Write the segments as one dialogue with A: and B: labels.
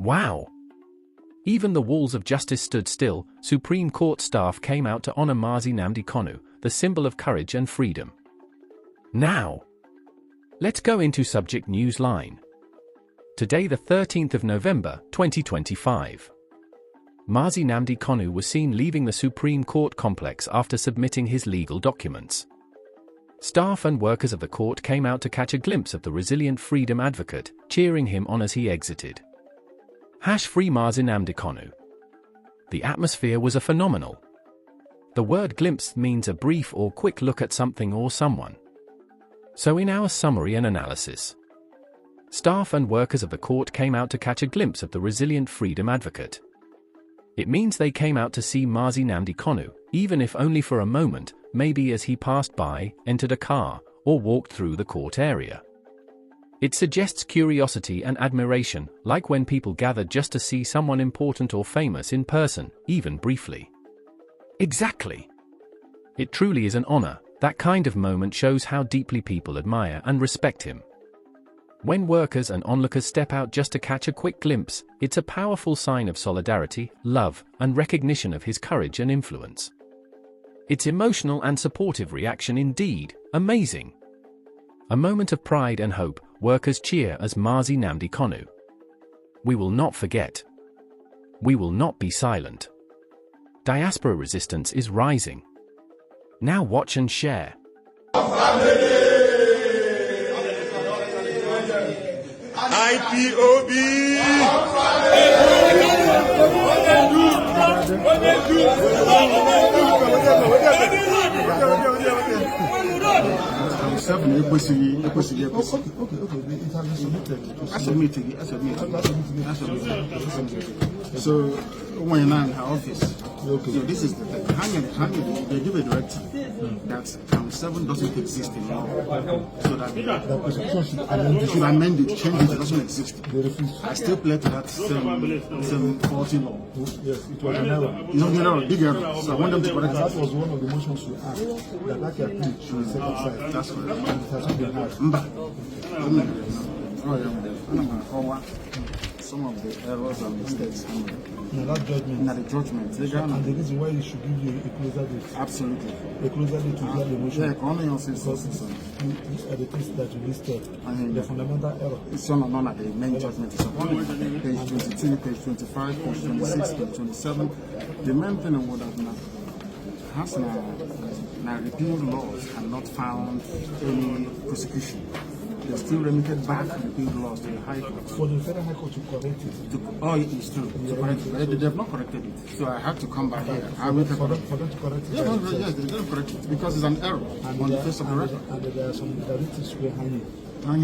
A: Wow! Even the walls of justice stood still. Supreme Court staff came out to honor Mazi Nnamdi Kanu, the symbol of courage and freedom. Now, let's go into subject news line. Today, the 13th of November, 2025. Mazi Nnamdi Kanu was seen leaving the Supreme Court complex after submitting his legal documents. Staff and workers of the court came out to catch a glimpse of the resilient freedom advocate, cheering him on as he exited. #Free Mazi Nnamdi Kanu. The atmosphere was phenomenal. The word glimpse means a brief or quick look at something or someone. So in our summary and analysis, staff and workers of the court came out to catch a glimpse of the resilient freedom advocate. It means they came out to see Mazi Nnamdi Kanu, even if only for a moment, maybe as he passed by, entered a car, or walked through the court area. It suggests curiosity and admiration, like when people gather just to see someone important or famous in person, even briefly. Exactly. It truly is an honor. That kind of moment shows how deeply people admire and respect him. When workers and onlookers step out just to catch a quick glimpse, it's a powerful sign of solidarity, love, and recognition of his courage and influence. It's emotional and supportive reaction indeed. Amazing. A moment of pride and hope. Workers cheer as Mazi Nnamdi Kanu. We will not forget. We will not be silent. Diaspora resistance is rising. Now watch and share.
B: IPOB! So when you're in her office, so this is the thing. Hanging, they give a directive that Count 7 doesn't exist anymore. So that they should amend it, change it, it doesn't exist. I still play to that 740 law.
C: Yes, it was an error.
B: It's an error, big error. So I want them to correct
C: That
B: it.
C: was one of the motions we asked, that can appeal should be set aside.
B: That's correct.
C: And it has not been had.
B: Some of the errors and mistakes
C: Now that judgment,
B: in the judgment.
C: and the reason why it should give you a closer date.
B: Absolutely.
C: A closer date to get the motion.
B: Yeah, only on
C: Because these are the things that you listed.
B: And
C: The fundamental error.
B: it's none at the main judgment. It's upon it. Page 22, page 25, page 26, page 27. The main thing about that has now repealed laws and not found any prosecution. They still remitted back repealed laws to the High Court.
C: For the Federal High Court to correct it.
B: Oh, it's true. To correct it. They have not corrected it. So I had to come back here. I will
C: For them to correct it.
B: yes, they didn't correct it because it's an error on the face of the record.
C: And there are some directives were hanging. And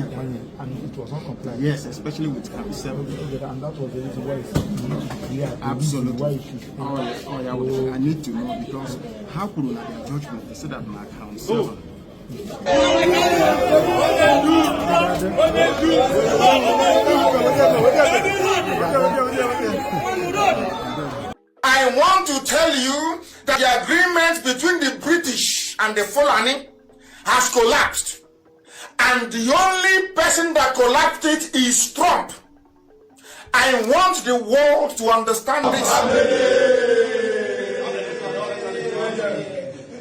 C: it was not compliant.
B: Yes, especially with Count 7.
C: And that was the reason why it's clear.
B: Absolutely.
C: Why it should.
B: I need to know because how could not their judgment they said that my Count 7?
D: I want to tell you that the agreement between the British and the Fulani has collapsed. And the only person that collapsed it is Trump. I want the world to understand this.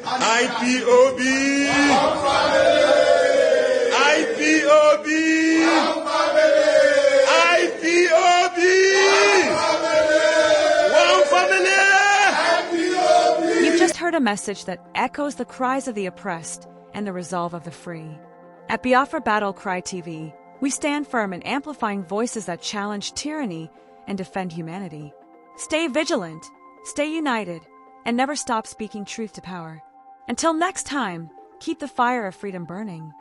B: IPOB! IPOB! IPOB! One family!
E: You've just heard a message that echoes the cries of the oppressed and the resolve of the free. At Biafra Battle Cry TV, we stand firm in amplifying voices that challenge tyranny and defend humanity. Stay vigilant, stay united, and never stop speaking truth to power. Until next time, keep the fire of freedom burning.